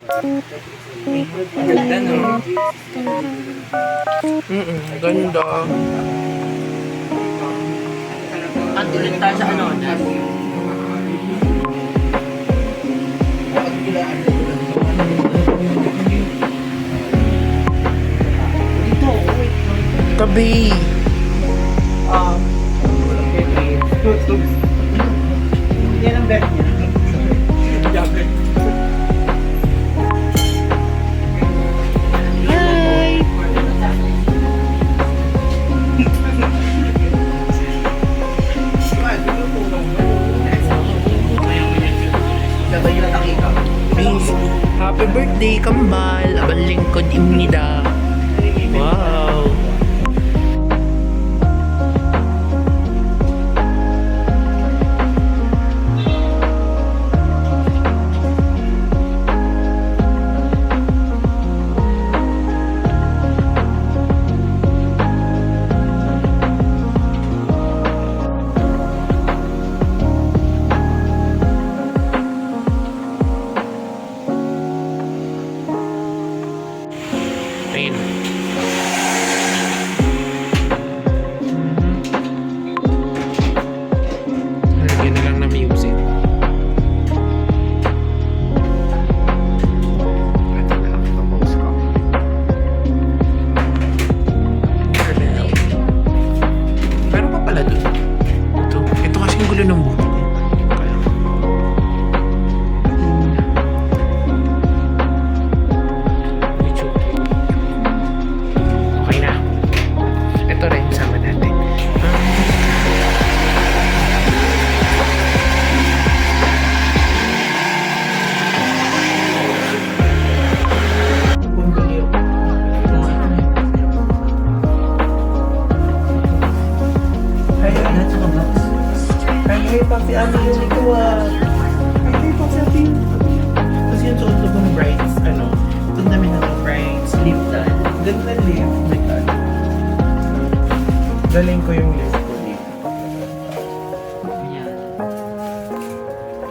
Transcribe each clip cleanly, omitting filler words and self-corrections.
Ganda, no? Ganda. At ulit tayo sa ano? Tabi. Yan ang bet niya. Hi! Happy birthday, Kambal! Abang lingkod imnida. Wow! Ayun. Lagyan na lang na music. Ito na lang. Tapos ko. Meron pa pala dun. Ito kasi yung gulo ng buhok. Okay na. Ito rin, sama natin. Ay, pati ano yun ito ah. Ay, pati ate yun. Kasi yung suot ko ng brides, ano, doon namin na ng brides, lip tan. Ganda lip, lip tan. Galing ko yung lip ko dito.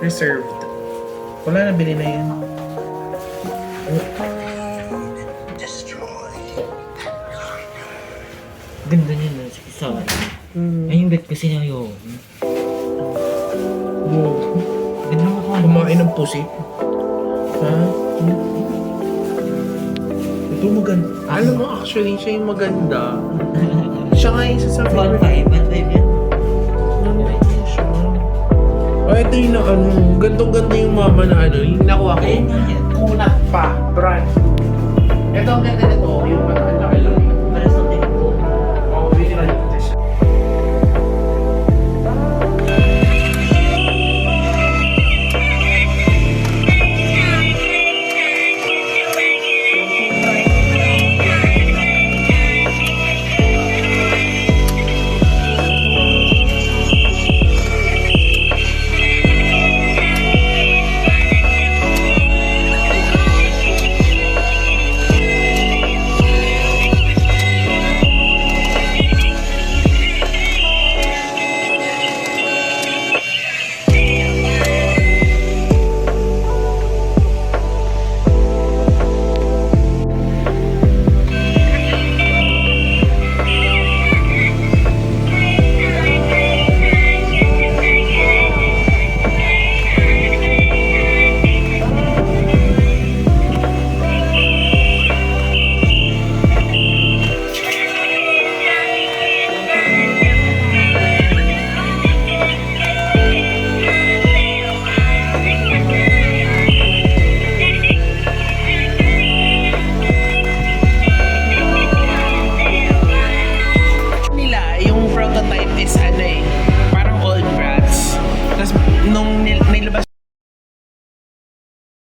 Reserved. Wala na, bili na yun. Ganda niya na sa isa. Ay, yung bet kasi niya yun. Ganda mo ka. Kumain ng pusit. Ha? Ito maganda. Alam mo, actually, siya yung maganda. Siya nga yung sasabi. 1.5 yan. Oh, ito yung na ano, gantong-ganda yung mama na ano, yung nakuha ko. Ayun nga yan. Una pa, brand. Ito ang ganda na